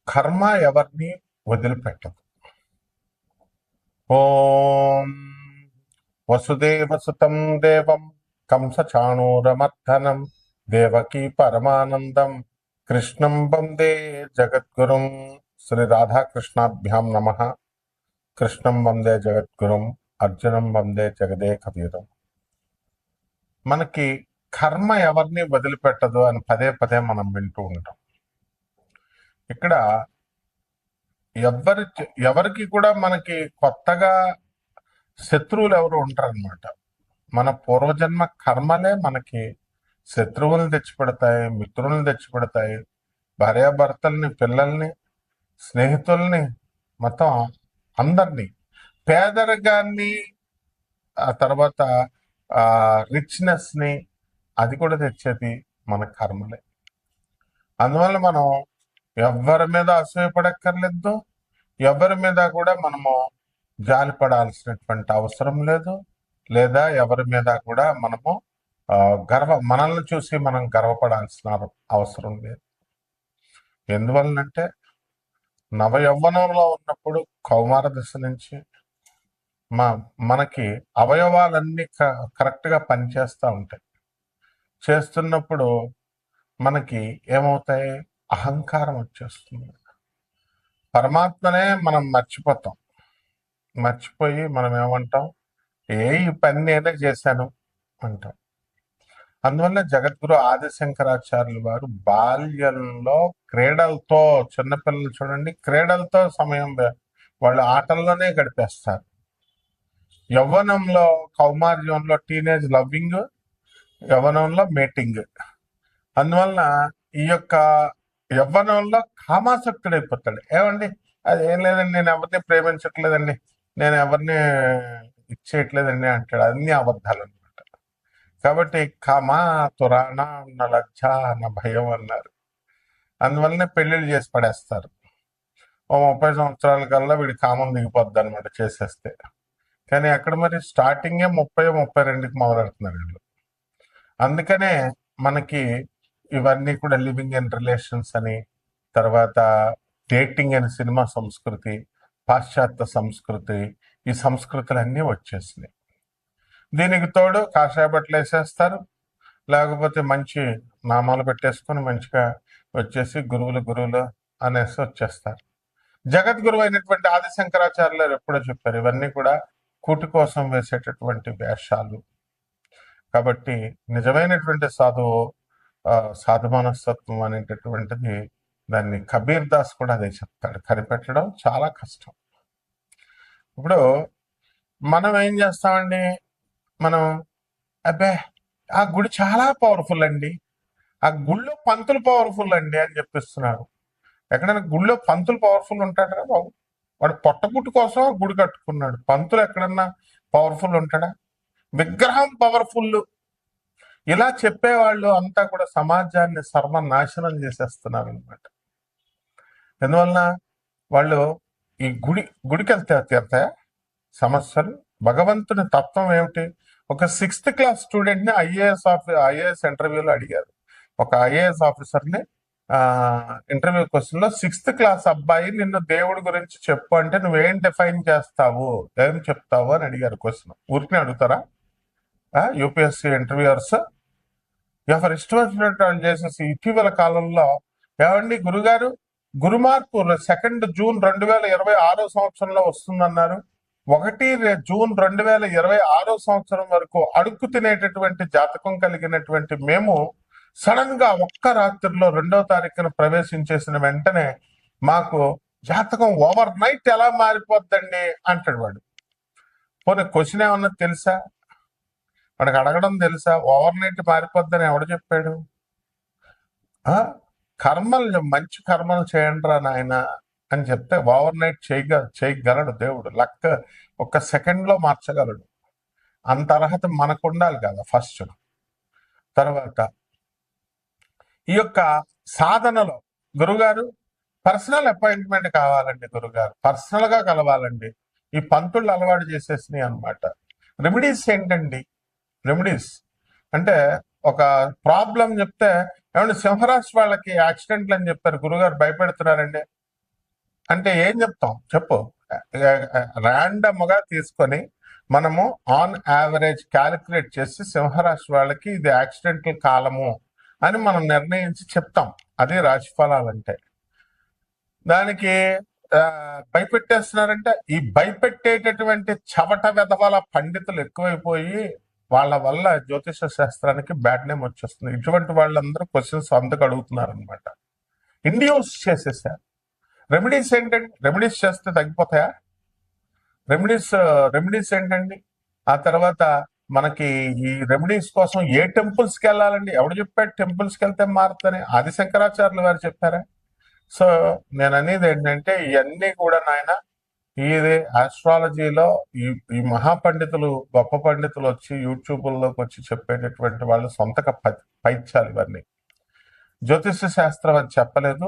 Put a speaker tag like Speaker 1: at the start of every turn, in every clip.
Speaker 1: కర్మ ఎవరిని వదిలిపెట్టదు. ఓం వసుదేవసుతం దేవం కంసచాణూరమర్దనం దేవకీ పరమానందం కృష్ణం వందే జగద్గురుం. శ్రీ రాధాకృష్ణాభ్యాం నమ. కృష్ణం వందే జగద్గురుం, అర్జునం వందే జగదేకవీరం. మనకి కర్మ ఎవరిని వదిలిపెట్టదు అని పదే పదే మనం వింటూ ఉంటాం. ఇక్కడ ఎవరికి కూడా మనకి కొత్తగా శత్రువులు ఎవరు ఉంటారనమాట. మన పూర్వజన్మ కర్మలే మనకి శత్రువులను తెచ్చిపెడతాయి, మిత్రులను తెచ్చిపెడతాయి, భార్యాభర్తల్ని, పిల్లల్ని, స్నేహితుల్ని, మొత్తం అందరినీ, పేదరికాన్ని, ఆ తర్వాత రిచ్నెస్ ని, అది కూడా తెచ్చేది మన కర్మలే. అందువల్ల మనం ఎవరి మీద అసూయపడక్కర్లేదు, ఎవరి మీద కూడా మనము జాలిపడాల్సినటువంటి అవసరం లేదు, లేదా ఎవరి మీద కూడా మనము మనల్ని చూసి మనం గర్వపడాల్సిన అవసరం లేదు. ఎందువలనంటే నవ యవ్వనంలో ఉన్నప్పుడు కౌమార దశ నుంచి మనకి అవయవాలన్నీ కరెక్ట్గా పనిచేస్తూ ఉంటాయి. చేస్తున్నప్పుడు మనకి ఏమవుతాయి? అహంకారం వచ్చేస్తుంది. పరమాత్మనే మనం మర్చిపోతాం. మర్చిపోయి మనం ఏమంటాం? ఈ పని నేనే చేశాను అంటాం. అందువల్ల జగద్గురు ఆదిశంకరాచార్యులు వారు బాల్యంలో క్రీడలతో, చిన్నపిల్లలు చూడండి, క్రీడలతో సమయం వాళ్ళు ఆటల్లోనే గడిపేస్తారు. యవ్వనంలో, కౌమార్యంలో టీనేజ్ లవ్వింగ్, యవ్వనంలో మేటింగ్. అందువలన ఈ యొక్క యవ్వనంలో కామాసక్తుడైపోతాడు. ఏమండి, అది ఏం లేదండి, నేను ఎవరిని ప్రేమించట్లేదండి, నేను ఎవరిని ఇచ్చేయట్లేదండి అంటాడు. అన్ని అబద్ధాలు అనమాట. కాబట్టి కామా తురాణ అన్న లజ్జ అన్న భయం అన్నారు. అందువల్లనే పెళ్లిళ్ళు చేసి పడేస్తారు. ఓ 30 సంవత్సరాల కల్లా వీడి కామం దిగిపోద్ది అనమాట చేసేస్తే. కానీ అక్కడ మరి స్టార్టింగే 30-32కి మొదలెడుతున్నారు వీళ్ళు. అందుకనే మనకి ఇవన్నీ కూడా లివింగ్ ఇన్ రిలేషన్స్ అని, తర్వాత డేటింగ్ అని సినిమా సంస్కృతి, పాశ్చాత్య సంస్కృతి, ఈ సంస్కృతులన్నీ వచ్చేసినాయి. దీనికి తోడు కాషాయ బట్టలు వేసేస్తారు, లేకపోతే మంచి నామాలు పెట్టేసుకొని మంచిగా వచ్చేసి గురువులు అనేసి వచ్చేస్తారు. జగద్గురువు అయినటువంటి ఆదిశంకరాచార్యులు ఎప్పుడో చెప్పారు, ఇవన్నీ కూడా కూటి కోసం వేసేటటువంటి వేషాలు. కాబట్టి నిజమైనటువంటి సాధు మనస్తత్వం అనేటటువంటిది, దాన్ని కబీర్ దాస్ కూడా అదే చెప్తాడు, కనిపెట్టడం చాలా కష్టం. ఇప్పుడు మనం ఏం చేస్తామండి? మనం అబ్బే ఆ గుడి చాలా పవర్ఫుల్ అండి, ఆ గుళ్ళో పంతులు పవర్ఫుల్ అండి అని చెప్పిస్తున్నారు. ఎక్కడైనా గుళ్ళో పంతులు పవర్ఫుల్ ఉంటాడా బాబు? వాడు పొట్టపుట్టు కోసం గుడి కట్టుకున్నాడు. పంతులు ఎక్కడన్నా పవర్ఫుల్ ఉంటాడా? విగ్రహం పవర్ఫుల్. ఇలా చెప్పేవాళ్ళు అంతా కూడా సమాజాన్ని సర్వనాశనం చేసేస్తున్నారు అనమాట. ఎందువలన వాళ్ళు ఈ గుడికి వెళ్తే తీరుతాయా సమస్యలు? భగవంతుని తత్వం ఏమిటి? ఒక 6th క్లాస్ స్టూడెంట్ ని ఐఏఎస్ ఇంటర్వ్యూలో అడిగారు. ఒక ఐఏఎస్ ఆఫీసర్ని ఇంటర్వ్యూ క్వశ్చన్ లో 6th క్లాస్ అబ్బాయి నిన్ను దేవుడి గురించి చెప్పు అంటే నువ్వేం డిఫైన్ చేస్తావు, ఏం చెప్తావు అని అడిగారు క్వశ్చన్. ఊరికి అడుగుతారా యూపీఎస్సీ ఇంటర్వ్యూయర్స్? ఎవరు ఇష్టం వచ్చినట్టు వాళ్ళు చేసేసి ఇటీవల కాలంలో, ఏమండి గురుగారు, గురుమార్పు 2 జూన్ 2026 సంవత్సరంలో వస్తుందన్నారు. 1 జూన్ 2026 సంవత్సరం వరకు అడుక్కు తినేటటువంటి జాతకం కలిగినటువంటి మేము సడన్ గా ఒక్క రాత్రిలో 2వ తారీఖున ప్రవేశించేసిన వెంటనే మాకు జాతకం ఓవర్ నైట్ ఎలా మారిపోద్దండి అంటాడు వాడు. పోనీ క్వశ్చన్ ఏమన్నా తెలుసా? వాడికి అడగడం తెలుసా? ఓవర్ నైట్ మారిపోద్దని ఎవడు చెప్పాడు? కర్మలు, మంచి కర్మలు చేయండి రా నాయన అని చెప్తే ఓవర్ నైట్ చేయగలడు దేవుడు. లక్క 1 సెకండ్లో మార్చగలడు. అంత అర్హత మనకు ఉండాలి కదా ఫస్ట్. తర్వాత ఈ యొక్క సాధనలో గురుగారు పర్సనల్ అపాయింట్మెంట్ కావాలండి, గురుగారు పర్సనల్ గా కలవాలండి, ఈ పంతుళ్ళు అలవాటు చేసేసినాయి అనమాట. రెమెడీస్ ఏంటండి? రెమెడీస్ అంటే ఒక ప్రాబ్లం చెప్తే, ఏమంటే సింహరాశి వాళ్ళకి యాక్సిడెంట్లు అని చెప్పారు, గురుగారు భయపెడుతున్నారండి. అంటే ఏం చెప్తాం చెప్పు. ర్యాండమ్ గా తీసుకొని మనము ఆన్ యావరేజ్ క్యాలిక్యులేట్ చేసి సింహరాశి వాళ్ళకి ఇది యాక్సిడెంటల్ కాలము అని మనం నిర్ణయించి చెప్తాం. అది రాశి ఫలాలంటే. దానికి ఆ, భయపెట్టేస్తున్నారంటే ఈ భయపెట్టేటటువంటి చవట వెధవల పండితులు ఎక్కువైపోయి వాళ్ళ వల్ల జ్యోతిష శాస్త్రానికి బ్యాడ్ నేమ్ వచ్చేస్తుంది. ఇటువంటి వాళ్ళందరూ క్వశ్చన్స్ అందుకు అడుగుతున్నారు అనమాట. ఇండ్యూస్ చేసేసారు. రెమెడీస్ ఏంటండి? రెమెడీస్ చేస్తే తగ్గిపోతాయా? రెమెడీస్ రెమెడీస్ ఏంటండి? ఆ తర్వాత మనకి ఈ రెమెడీస్ కోసం ఏ టెంపుల్స్ కి వెళ్ళాలండి? ఎవడు చెప్పాడు టెంపుల్స్ కి వెళ్తే మారుతానే? ఆది శంకరాచార్యులు వారు చెప్పారా? సో నేను అనేది ఏంటంటే ఇవన్నీ కూడా నాయన ఇది ఆస్ట్రాలజీలో ఈ ఈ మహాపండితులు గొప్ప పండితులు వచ్చి యూట్యూబ్లోకి వచ్చి చెప్పేటటువంటి వాళ్ళు సొంతగా పైత్యాలు ఇవన్నీ. జ్యోతిష శాస్త్రం అని చెప్పలేదు,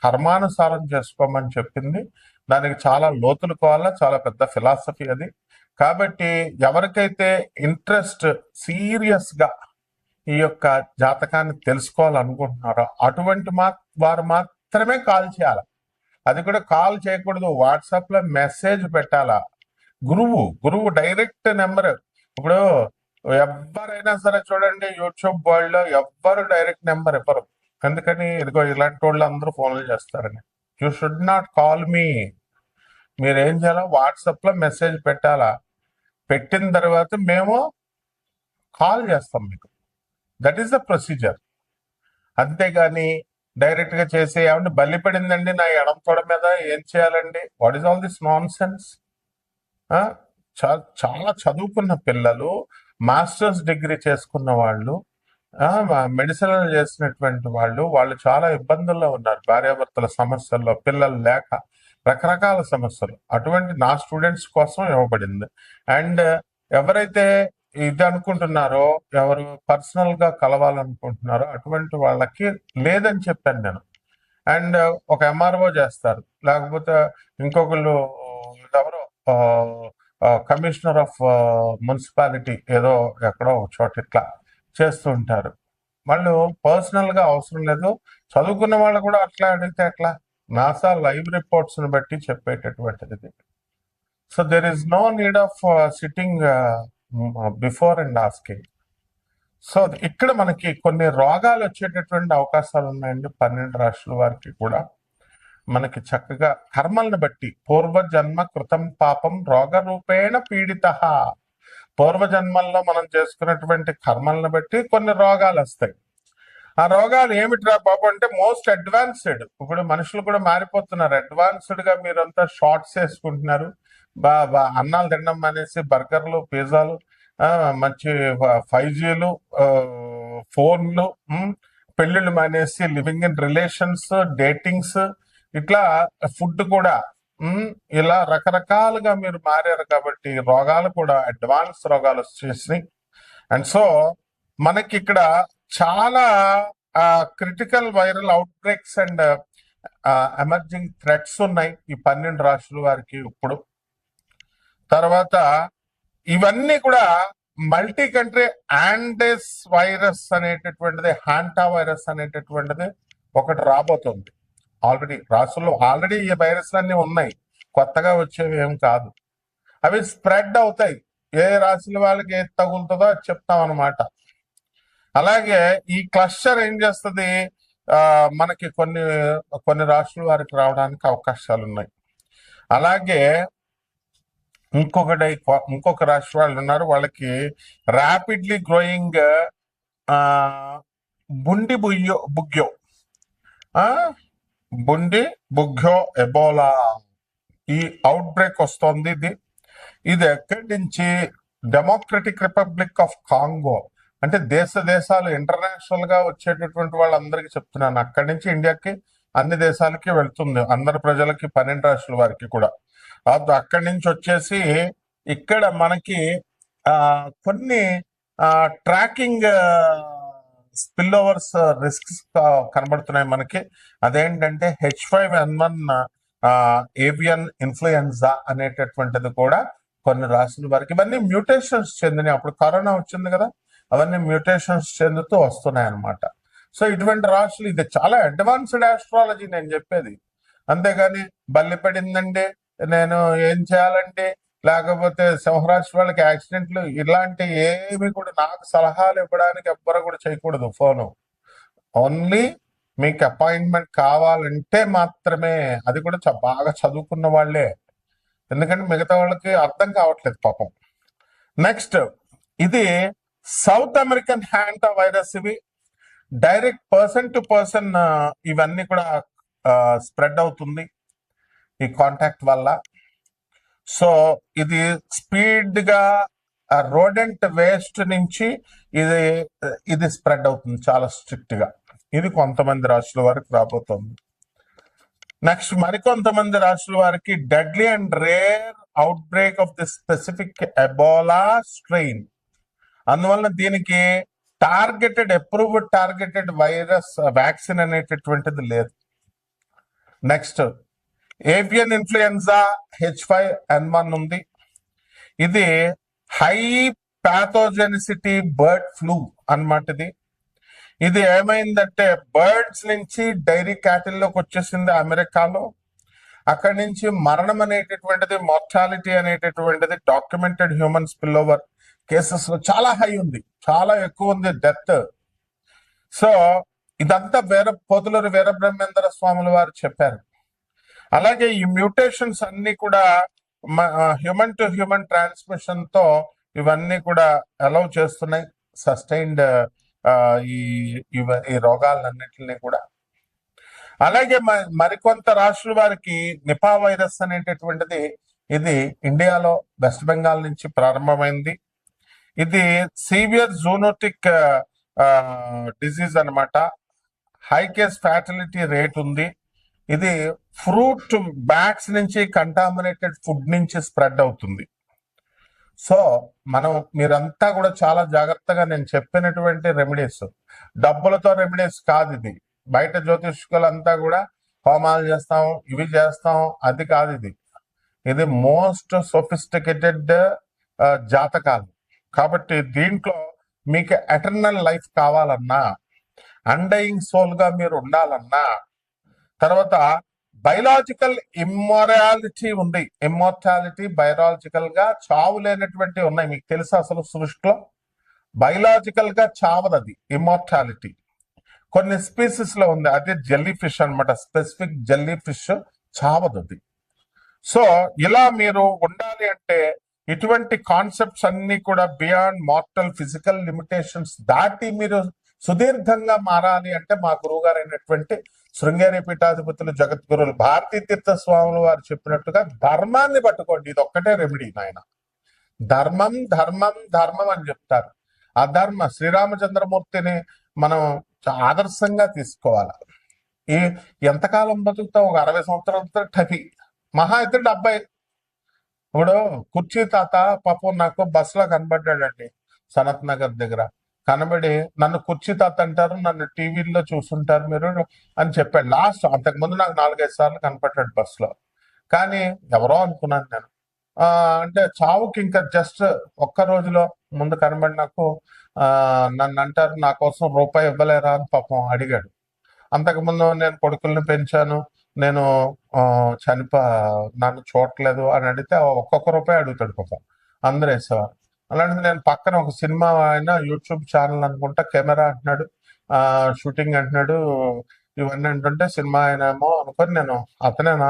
Speaker 1: కర్మానుసారం చేసుకోమని చెప్పింది. దానికి చాలా లోతులు కావాలా, చాలా పెద్ద ఫిలాసఫీ అది. కాబట్టి ఎవరికైతే ఇంట్రెస్ట్ సీరియస్ గా ఈ యొక్క జాతకాన్ని తెలుసుకోవాలనుకుంటున్నారో అటువంటి వారు మాత్రమే కాల్ చేయాలి. అది కూడా కాల్ చేయకూడదు, వాట్సాప్ లో మెసేజ్ పెట్టాలా. గురువు డైరెక్ట్ నెంబర్. ఇప్పుడు ఎవరైనా సరే చూడండి, యూట్యూబ్ వరల్డ్ లో ఎవ్వరు డైరెక్ట్ నెంబర్ ఇవ్వరు. ఎందుకని? ఇదిగో ఇలాంటి వాళ్ళు అందరూ ఫోన్లు చేస్తారని. You should not call me. మీరేం చేయాలా? వాట్సాప్ లో మెసేజ్ పెట్టాలా. పెట్టిన తర్వాత మేము కాల్ చేస్తాం మీకు. That is the procedure. అంతేగాని డైరెక్ట్ గా చేసి ఏమంటే బల్లి పడిందండి నా ఎడం తొడ మీద, ఏం చేయాలండి? What is all this non sense? చాలా చదువుకున్న పిల్లలు, మాస్టర్స్ డిగ్రీ చేసుకున్న వాళ్ళు, మెడిసిన్ చేసినటువంటి వాళ్ళు చాలా ఇబ్బందుల్లో ఉన్నారు. భార్యాభర్తల సమస్యల్లో, పిల్లలు లేక, రకరకాల సమస్యలు. అటువంటి నా స్టూడెంట్స్ కోసం ఇవ్వబడింది. అండ్ ఎవరైతే ఇది అనుకుంటున్నారో, ఎవరు పర్సనల్ గా కలవాలనుకుంటున్నారో అటువంటి వాళ్ళకి లేదని చెప్పాను నేను. అండ్ ఒక ఎంఆర్ఓ చేస్తారు, లేకపోతే ఇంకొకళ్ళు ఎవరో కమిషనర్ ఆఫ్ మున్సిపాలిటీ ఏదో ఎక్కడో ఒక చోట ఇట్లా చేస్తూ ఉంటారు. వాళ్ళు పర్సనల్ గా అవసరం లేదు. చదువుకున్న వాళ్ళు కూడా అట్లా అడిగితే ఎట్లా? నాసా లైవ్ రిపోర్ట్స్ ని బట్టి చెప్పేటటువంటిది. So there is no need of sitting before and asking. So ఇక్కడ మనకి కొన్ని రోగాలు వచ్చేటటువంటి అవకాశాలు ఉన్నాయండి 12 రాశుల వారికి కూడా. మనకి చక్కగా కర్మలను బట్టి పూర్వజన్మ కృతం పాపం రోగ రూపేణ పీడిత. పూర్వజన్మల్లో మనం చేసుకున్నటువంటి కర్మలను బట్టి కొన్ని రోగాలు వస్తాయి. ఆ రోగాలు ఏమిట్రా బాబు అంటే మోస్ట్ అడ్వాన్స్డ్. ఇప్పుడు మనుషులు కూడా మారిపోతున్నారు. అడ్వాన్స్డ్ గా మీరంతా షార్ట్స్ వేసుకుంటున్నారు, అన్నాలు తినడం అనేసి బర్గర్లు, పిజ్జాలు, మంచి 5Gలు, ఫోన్లు, పెళ్లిళ్ళు మానేసి లివింగ్ ఇన్ రిలేషన్స్, డేటింగ్స్, ఇట్లా ఫుడ్ కూడా ఇలా రకరకాలుగా మీరు మారారు. కాబట్టి రోగాలు కూడా అడ్వాన్స్ రోగాలు వచ్చేసినాయి. అండ్ సో మనకి ఇక్కడ చాలా critical viral outbreaks and emerging threats ఉన్నాయి ఈ 12 రాశుల వారికి ఇప్పుడు. తర్వాత ఇవన్నీ కూడా మల్టీ కంట్రీ యాండెస్ వైరస్ అనేటటువంటిది, హాంటా వైరస్ అనేటటువంటిది ఒకటి రాబోతుంది. ఆల్రెడీ రాసుల్లో ఆల్రెడీ ఈ వైరస్లన్నీ ఉన్నాయి, కొత్తగా వచ్చేవి ఏం కాదు. అవి స్ప్రెడ్ అవుతాయి. ఏ రాశుల వాళ్ళకి ఏది తగులుతుందో అది చెప్తాం అనమాట. అలాగే ఈ క్లస్టర్ ఏం చేస్తుంది, మనకి కొన్ని రాశుల వారికి రావడానికి అవకాశాలు ఉన్నాయి. అలాగే ఇంకొక రాశి వాళ్ళు ఉన్నారు, వాళ్ళకి ర్యాపిడ్లీ గ్రోయింగ్ బుండి బుగ్యో ఎబోలా ఈ అవుట్ బ్రేక్ వస్తుంది. ఇది ఎక్కడి నుంచి? Democratic republic of Congo. అంటే దేశాలు ఇంటర్నేషనల్ గా వచ్చేటటువంటి వాళ్ళందరికీ చెప్తున్నాను, అక్కడి నుంచి ఇండియాకి అన్ని దేశాలకి వెళ్తుంది, అందరి ప్రజలకి 12 రాశుల వారికి కూడా. అక్కడి నుంచి వచ్చేసి ఇక్కడ మనకి కొన్ని ట్రాకింగ్ స్పిల్ ఓవర్స్ రిస్క్స్ కనబడుతున్నాయి మనకి. అదేంటంటే H5N1 ఏవియన్ ఇన్ఫ్లుయెన్జా అనేటటువంటిది కూడా కొన్ని రాశుల వారికి. ఇవన్నీ మ్యూటేషన్స్ చెందినాయి. అప్పుడు కరోనా వచ్చింది కదా, అవన్నీ మ్యూటేషన్స్ చెందుతూ వస్తున్నాయి అనమాట. సో ఇటువంటి రాశులు, ఇది చాలా అడ్వాన్స్డ్ ఆస్ట్రాలజీ నేను చెప్పేది. అంతేగాని బల్లి పడిందండి, నేను ఏం చేయాలండి, లేకపోతే సింహరాశి వాళ్ళకి యాక్సిడెంట్లు ఇలాంటి ఏమి కూడా నాకు సలహాలు ఇవ్వడానికి ఎవ్వరు కూడా చేయకూడదు ఫోను. ఓన్లీ మీకు అపాయింట్మెంట్ కావాలంటే మాత్రమే, అది కూడా బాగా చదువుకున్న వాళ్ళే, ఎందుకంటే మిగతా వాళ్ళకి అర్థం కావట్లేదు పాపం. నెక్స్ట్, ఇది సౌత్ అమెరికన్ హ్యాండ్ వైరస్. ఇవి డైరెక్ట్ పర్సన్ టు పర్సన్ ఇవన్నీ కూడా స్ప్రెడ్ అవుతుంది ఈ కాంటాక్ట్ వల్ల. సో ఇది స్పీడ్ గా రోడెంట్ వేస్ట్ నుంచి ఇది ఇది స్ప్రెడ్ అవుతుంది చాలా స్ట్రిక్ట్ గా. ఇది కొంతమంది రాష్ట్రాల వారికి రాబోతోంది. నెక్స్ట్, మరికొంతమంది రాష్ట్రాల వారికి deadly and rare out break of the specific Ebola strain. అందువల్ల దీనికి అప్రూవ్డ్ టార్గెటెడ్ వైరస్ వ్యాక్సిన్ అనేటటువంటిది లేదు. నెక్స్ట్, ఏవియన్ ఇన్ఫ్లుయెన్జా H5N1 ఉంది. ఇది హై ప్యాథోజెనిసిటీ బర్డ్ ఫ్లూ అన్నమాట. ఇది ఏమైందంటే బర్డ్స్ నుంచి డైరీ క్యాటిల్లోకి వచ్చేసింది అమెరికాలో. అక్కడి నుంచి మరణం అనేటటువంటిది, మార్టాలిటీ అనేటటువంటిది documented human spill over cases లో చాలా హై ఉంది, చాలా ఎక్కువ ఉంది డెత్. సో ఇదంతా పోతులూరి వీరబ్రహ్మేంద్ర స్వాముల వారు చెప్పారు. అలాగే ఈ మ్యూటేషన్స్ అన్ని కూడా హ్యూమన్ టు హ్యూమన్ ట్రాన్స్మిషన్ తో ఇవన్నీ కూడా అలౌ చేస్తున్నాయి సస్టైన్డ్ ఈ రోగాలన్నింటినీ కూడా. అలాగే మరికొంత రాష్ట్రాల వారికి నిపా వైరస్ అనేటటువంటిది, ఇది ఇండియాలో వెస్ట్ బెంగాల్ నుంచి ప్రారంభమైంది. ఇది సీవియర్ జూనోటిక్ డిజీజ్ అన్నమాట. హై కేస్ ఫ్యాటిలిటీ రేట్ ఉంది. ఇది ఫ్రూట్ బ్యాగ్స్ నుంచి, కంటామినేటెడ్ ఫుడ్ నుంచి స్ప్రెడ్ అవుతుంది. సో మీరంతా కూడా చాలా జాగ్రత్తగా, నేను చెప్పినటువంటి రెమెడీస్ డబ్బులతో రెమెడీస్ కాదు. ఇది బయట జ్యోతిష్కులంతా కూడా హోమాలు చేస్తాం, ఇవి చేస్తాం, అది కాదు. ఇది మోస్ట్ సోఫిస్టికేటెడ్ జాతకాలు. కాబట్టి దీంట్లో మీకు ఎటర్నల్ లైఫ్ కావాలన్నా, అన్డయింగ్ సోల్ గా మీరు ఉండాలన్నా, తర్వాత బయలాజికల్ ఇమ్మొరాలిటీ ఉంది. ఇమ్మోర్టాలిటీ బయలాజికల్ గా చావు లేనటువంటి ఉన్నాయి. మీకు తెలుసా అసలు సృష్టిలో బయలాజికల్ గా చావదది ఇమ్మోర్టాలిటీ. కొన్ని స్పీసీస్ లో ఉంది, అదే జెల్లీ ఫిష్ అనమాట. స్పెసిఫిక్ జెల్లీ ఫిష్ చావదది. సో ఇలా మీరు ఉండాలి అంటే ఇటువంటి కాన్సెప్ట్స్ అన్ని కూడా బియాండ్ మార్టల్ ఫిజికల్ లిమిటేషన్స్ దాటి మీరు సుదీర్ఘంగా మారాలి అంటే మా గురువు గారు అయినటువంటి శృంగేరి పీఠాధిపతులు జగద్గురులు భారతీ తీర్థ స్వాములు వారు చెప్పినట్టుగా ధర్మాన్ని పట్టుకోండి. ఇది ఒక్కటే రెమెడీ నాయన. ధర్మం ధర్మం ధర్మం అని చెప్తారు. అధర్మ శ్రీరామచంద్రమూర్తిని మనం ఆదర్శంగా తీసుకోవాలి. ఎంతకాలం బతుకుతాం? ఒక 60 సంవత్సరాలతో టపి, మహా అయితే 70. ఇప్పుడు కుర్చీ తాత పాపం నాకు బస్సులో కనబడ్డాడండి సనత్ నగర్ దగ్గర. కనబడి నన్ను కుర్చీ తాత అంటారు, నన్ను టీవీలో చూసుంటారు మీరు అని చెప్పాడు. లాస్ట్ అంతకుముందు నాకు 4-5 సార్లు కనపడ్డాడు బస్సులో. కానీ ఎవరో అనుకున్నాను నేను. అంటే చావుకి ఇంకా జస్ట్ ఒక్క రోజులో ముందు కనబడి నాకు నన్ను అంటారు, నా కోసం రూపాయి ఇవ్వలేరా అని పాపం అడిగాడు. అంతకుముందు నేను కొడుకుల్ని పెంచాను, నేను నన్ను చూడట్లేదు అని అడిగితే ఒక్కొక్క రూపాయి అడుగుతాడు పాపం. అందరూ వేసేవారు. అలాంటిది నేను పక్కన ఒక సినిమా ఆయన యూట్యూబ్ ఛానల్ అనుకుంటా, కెమెరా అంటున్నాడు, షూటింగ్ అంటున్నాడు, ఇవన్నీ అంటుంటే సినిమా ఆయన ఏమో అనుకొని నేను అతనేనా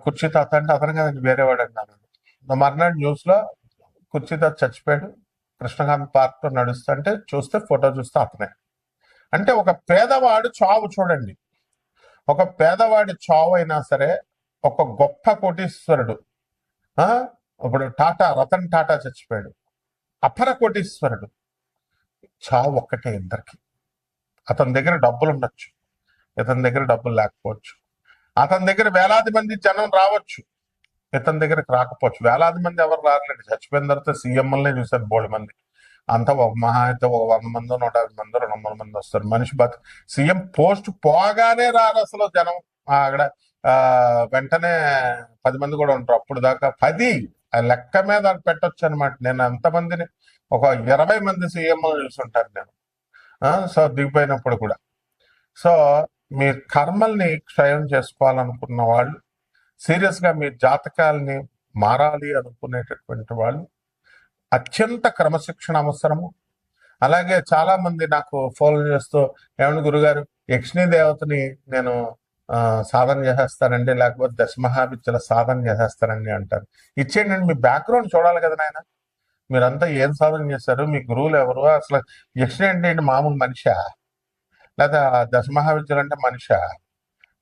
Speaker 1: కుర్చీ తాత అంటే అతను కదండి వేరేవాడు అన్నాను. మర్నాడు న్యూస్ లో కుర్చీ తాత చచ్చిపోయాడు, కృష్ణకాంత్ పార్క్ లో నడుస్తుంటే చూస్తే ఫోటో చూస్తే అతనే. అంటే ఒక పేదవాడు చావు చూడండి, ఒక పేదవాడి చావు అయినా సరే ఒక గొప్ప కోటీశ్వరుడు, ఇప్పుడు రతన్ టాటా చచ్చిపోయాడు, అపర కోటీశ్వరుడు. చావు ఒక్కటే ఇద్దరికి. అతని దగ్గర డబ్బులు ఉండొచ్చు, ఇతని దగ్గర డబ్బులు లేకపోవచ్చు. అతని దగ్గర వేలాది మంది జనం రావచ్చు, ఇతని దగ్గరకు రాకపోవచ్చు. వేలాది మంది ఎవరు రారులేండి. చచ్చిపోయిన తర్వాత సీఎంఎల్నే చూశారు బోల్డ్ మంది. అంతా ఒక మహా అయితే ఒక 100 మంది 150 మంది 200 మంది వస్తారు. మనిషి సీఎం పోస్ట్ పోగానే రారు అసలు జనం. అక్కడ వెంటనే 10 మంది కూడా ఉంటారు. అప్పుడు దాకా 10 లెక్క మీద పెట్టొచ్చు అనమాట. నేను అంతమందిని ఒక 20 మంది సీఎం చూసుంటాను నేను. సో దిగిపోయినప్పుడు కూడా. సో మీ కర్మల్ని క్షయం చేసుకోవాలనుకున్న వాళ్ళు, సీరియస్గా మీ జాతకాలని మారాలి అనుకునేటటువంటి వాళ్ళు, అత్యంత క్రమశిక్షణ అవసరము. అలాగే చాలా మంది నాకు ఫోన్ చేస్తూ, ఏమన్నా గురుగారు యక్షిణీ దేవతని నేను సాధన చేసేస్తానండి, లేకపోతే దశమహావిద్యల సాధన చేసేస్తానండి అంటారు. ఇచ్చేయండి, మీ బ్యాక్గ్రౌండ్ చూడాలి కదా నాయన. మీరంతా ఏం సాధన చేశారు, మీ గురువులు ఎవరు, అసలు యక్షిణి అంటే ఏంటి, మామూలు మనిషా, లేదా దశమహావిద్యలు అంటే మనిషా?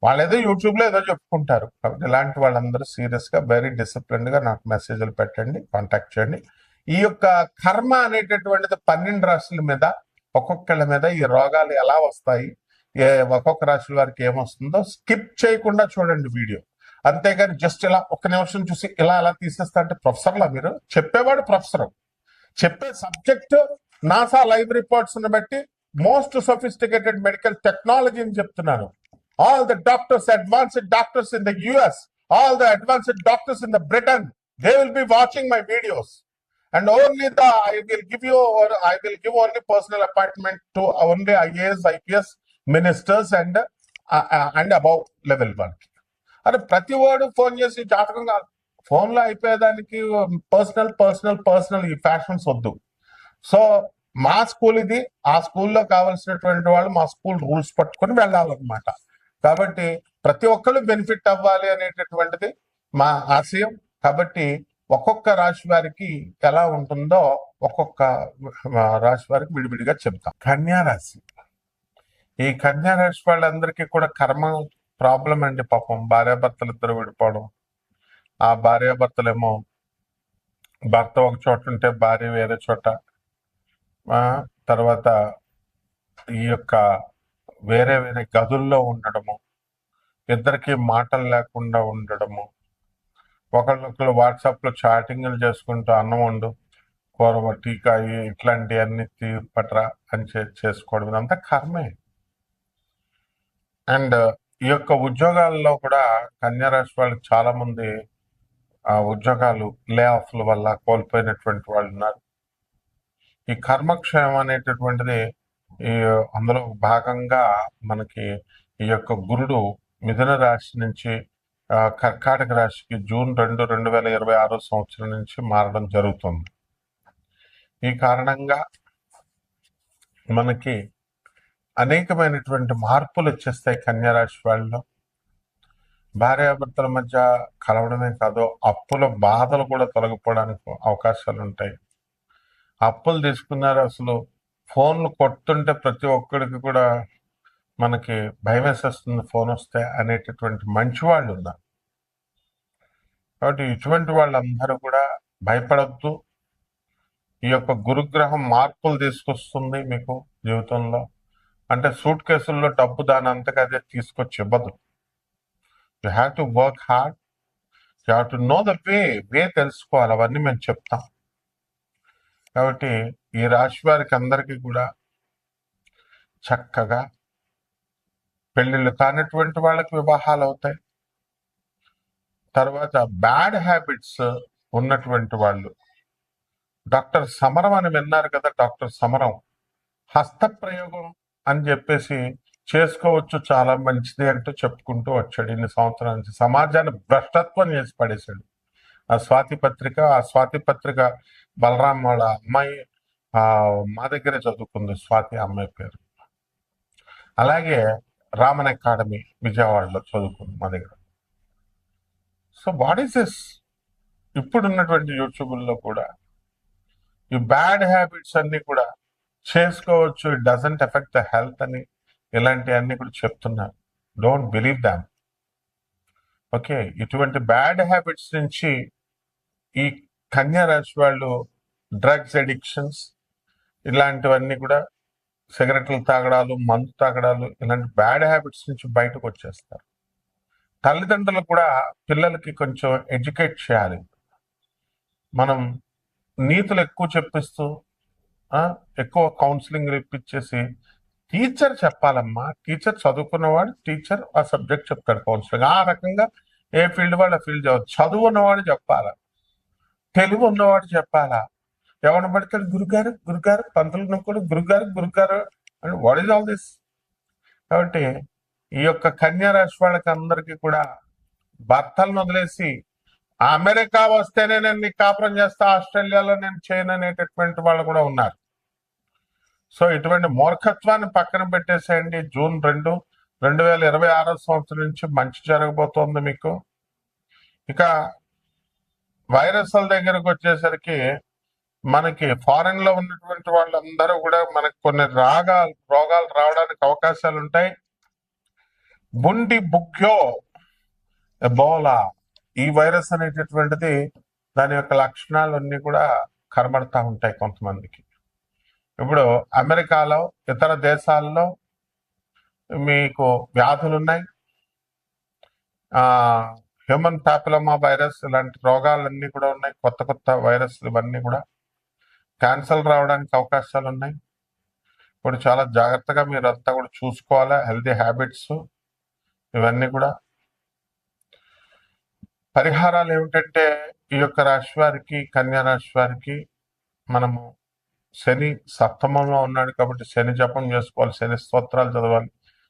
Speaker 1: వాళ్ళు ఏదో యూట్యూబ్లో ఏదో చెప్పుకుంటారు. కాబట్టి ఇలాంటి వాళ్ళందరూ సీరియస్గా వెరీ డిసిప్లిన్డ్గా నాకు మెసేజ్లు పెట్టండి, కాంటాక్ట్ చేయండి. ఈ యొక్క కర్మ అనేటటువంటిది 12 రాశుల మీద, ఒక్కొక్కళ్ళ మీద ఈ రోగాలు ఎలా వస్తాయి, ఒక్కొక్క రాశుల వారికి ఏమొస్తుందో స్కిప్ చేయకుండా చూడండి వీడియో. అంతేగాని జస్ట్ ఇలా ఒక్క నిమిషం చూసి ఇలా అలా తీసేస్తా అంటే ప్రొఫెసర్లా మీరు? చెప్పేవాడు ప్రొఫెసర్, చెప్పే సబ్జెక్ట్ నాసా లైవ్ రిపోర్ట్స్ బట్టి మోస్ట్ సొఫిస్టికేటెడ్ మెడికల్ టెక్నాలజీ అని చెప్తున్నాను. All the doctors, advanced doctors in the US, all the advanced doctors in the Britain, they will be watching my videos. And only I will give you, or I will give only personal appointment to only IAS, IPS ministers and above level one. అరే ప్రతి వాడు phone చేసి జాతకం కాదు, ఫోన్లో అయిపోయేదానికి personal personal personal ఈ fashions వద్దు. So మా స్కూల్ ఇది, ఆ స్కూల్లో కావాల్సినటువంటి వాళ్ళు మా స్కూల్ రూల్స్ పట్టుకొని వెళ్ళాలన్నమాట. కాబట్టి ప్రతి ఒక్కరు బెనిఫిట్ అవ్వాలి అనేటటువంటిది మా ఆశయం. కాబట్టి ఒక్కొక్క రాశి వారికి ఎలా ఉంటుందో ఒక్కొక్క రాశి వారికి విడివిడిగా చెప్తాం. కన్యా రాశి, ఈ కన్యా రాశి వాళ్ళందరికీ కూడా కర్మ ప్రాబ్లం అండి. పాపం భార్యాభర్తలు ఇద్దరు విడిపోవడం, ఆ భార్యాభర్తలేమో భర్త ఒక చోట ఉంటే భార్య వేరే చోట, తర్వాత ఈ యొక్క వేరే వేరే గదుల్లో ఉండడము, ఇద్దరికి మాటలు లేకుండా ఉండడము, ఒకళ్ళొకళ్ళు వాట్సాప్లో చాటింగ్లు చేసుకుంటూ అన్నం వండు, కూర టీకాయి ఇట్లాంటివన్నీ పట్రా అని చేసుకోవడం, ఇదంతా కర్మే. అండ్ ఈ యొక్క ఉద్యోగాల్లో కూడా కన్యా రాశి వాళ్ళకి చాలా మంది ఉద్యోగాలు లే ఆఫ్ల వల్ల కోల్పోయినటువంటి వాళ్ళు ఉన్నారు. ఈ కర్మక్షయం అనేటటువంటిది అందులో భాగంగా మనకి ఈ యొక్క గురుడు మిథున రాశి నుంచి కర్కాటక రాశికి జూన్ 2, 2026 సంవత్సరం నుంచి మారడం జరుగుతుంది. ఈ కారణంగా మనకి అనేకమైనటువంటి మార్పులు వచ్చేస్తాయి కన్యా రాశి వాళ్ళలో. భార్యాభర్తల మధ్య కలవడమే కాదు, అప్పుల బాధలు కూడా తొలగిపోవడానికి అవకాశాలు ఉంటాయి. అప్పులు తీసుకున్నారు, అసలు ఫోన్లు కొడుతుంటే ప్రతి ఒక్కడికి కూడా మనకి భయం వేసేస్తుంది ఫోన్ వస్తే అనేటటువంటి మంచి వాళ్ళు ఉన్నారు. కాబట్టి ఇటువంటి వాళ్ళందరూ కూడా భయపడద్దు. ఈ యొక్క గురుగ్రహం మార్పులు తీసుకొస్తుంది మీకు జీవితంలో. అంటే సూట్ కేసుల్లో డబ్బు దాని అంతగా అదే తీసుకొచ్చి ఇవ్వదు. You have to work hard, you have to know the way తెలుసుకోవాలి, అవన్నీ మేము చెప్తాం. కాబట్టి ఈ రాశి వారికి అందరికీ కూడా చక్కగా పెళ్లిళ్ళు కానటువంటి వాళ్ళకి వివాహాలు అవుతాయి. తర్వాత బ్యాడ్ హ్యాబిట్స్ ఉన్నటువంటి వాళ్ళు, డాక్టర్ సమరం అని విన్నారు కదా, డాక్టర్ సమరం హస్తప్రయోగం అని చెప్పేసి చేసుకోవచ్చు, చాలా మంచిది అంటూ చెప్పుకుంటూ వచ్చాడు. ఇన్ని సంవత్సరాల నుంచి సమాజాన్ని భ్రష్టత్వం చేసి పడేశాడు. ఆ స్వాతి పత్రిక బలరాం వాళ్ళ అమ్మాయి మా దగ్గరే చదువుకుంది, స్వాతి అమ్మాయి పేరు. అలాగే రామన్ అకాడమీ విజయవాడలో చదువుకుంది మా దగ్గర. So what is this? ఇప్పుడున్నటువంటి యూట్యూబ్లో కూడా ఈ బ్యాడ్ హ్యాబిట్స్ అన్ని కూడా చేసుకోవచ్చు, it doesn't affect the health అని ఇలాంటివన్నీ కూడా చెప్తున్నారు. Don't believe them. ఓకే, ఇటువంటి బ్యాడ్ హ్యాబిట్స్ నుంచి ఈ కన్యా రాశి వాళ్ళు డ్రగ్స్ అడిక్షన్స్ ఇలాంటివన్నీ కూడా, సిగరెట్లు తాగడాలు, మందు తాగడాలు, ఇలాంటి బ్యాడ్ హ్యాబిట్స్ నుంచి బయటకు వచ్చేస్తారు. తల్లిదండ్రులు కూడా పిల్లలకి కొంచెం ఎడ్యుకేట్ చేయాలి. మనం నీతులు ఎక్కువ చెప్పిస్తూ ఎక్కువ కౌన్సిలింగ్ ఇప్పించేసి, టీచర్ చెప్పాలమ్మా, టీచర్ చదువుకున్నవాడు టీచర్ ఆ సబ్జెక్ట్ చెప్తాడు, కౌన్సిలింగ్ ఆ రకంగా ఏ ఫీల్డ్ వాడు ఆ ఫీల్డ్ చదువు ఉన్నవాడు చెప్పాలా, తెలివి ఉన్నవాడు చెప్పాలా. ఎవరిని పడతాడు గురుగారు పంతులు నొక్కుడు గురుగారు అని, వాట్ ఈజ్ ఆల్ దిస్? కాబట్టి ఈ యొక్క కన్యా రాశి వాళ్ళకి అందరికీ కూడా భర్తలను వదిలేసి అమెరికా వస్తేనే నేను నీకు కాపురం చేస్తా, ఆస్ట్రేలియాలో నేను చేయను అనేటటువంటి వాళ్ళు కూడా ఉన్నారు. సో ఇటువంటి మూర్ఖత్వాన్ని పక్కన పెట్టేసేయండి. జూన్ 2, 2026 సంవత్సరం నుంచి మంచి జరగబోతోంది మీకు. ఇక వైరస్ల దగ్గరకు వచ్చేసరికి మనకి ఫారెన్ లో ఉన్నటువంటి వాళ్ళందరూ కూడా మనకి కొన్ని రోగాలు రావడానికి అవకాశాలు ఉంటాయి. బుండి బుగ్యో ఎబోలా ఈ వైరస్ అనేటటువంటిది దాని యొక్క లక్షణాలన్నీ కూడా కనబడతా ఉంటాయి కొంతమందికి. ఇప్పుడు అమెరికాలో ఇతర దేశాల్లో మీకు వ్యాధులు ఉన్నాయి. హ్యూమన్ పాపిలోమా వైరస్ ఇలాంటి రోగాలన్నీ కూడా ఉన్నాయి. కొత్త కొత్త వైరస్లు ఇవన్నీ కూడా క్యాన్సర్ రావడానికి అవకాశాలు ఉన్నాయి. ఇప్పుడు చాలా జాగ్రత్తగా మీరంతా కూడా చూసుకోవాలా. హెల్తీ హ్యాబిట్స్ ఇవన్నీ కూడా. పరిహారాలు ఏమిటంటే ఈ యొక్క రాశి వారికి, కన్యా రాశి వారికి మనము శని సప్తమంలో ఉన్నాడు కాబట్టి శని జపం చేసుకోవాలి, శని స్తోత్రాలు చదవాలి.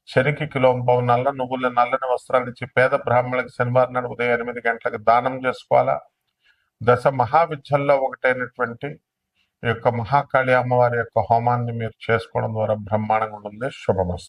Speaker 1: శనికి కిలోంపావు నల్లని వస్త్రాలు ఇచ్చి పేద బ్రాహ్మణులకు శనివారం నాడు ఉదయం 8 గంటలకు దానం చేసుకోవాలా. దశ మహావిద్యల్లో ఒకటైనటువంటి ఈ యొక్క మహాకాళి అమ్మవారి యొక్క హోమాన్ని మీరు చేసుకోవడం ద్వారా బ్రహ్మాండంగా ఉంటుంది. శుభమస్తు.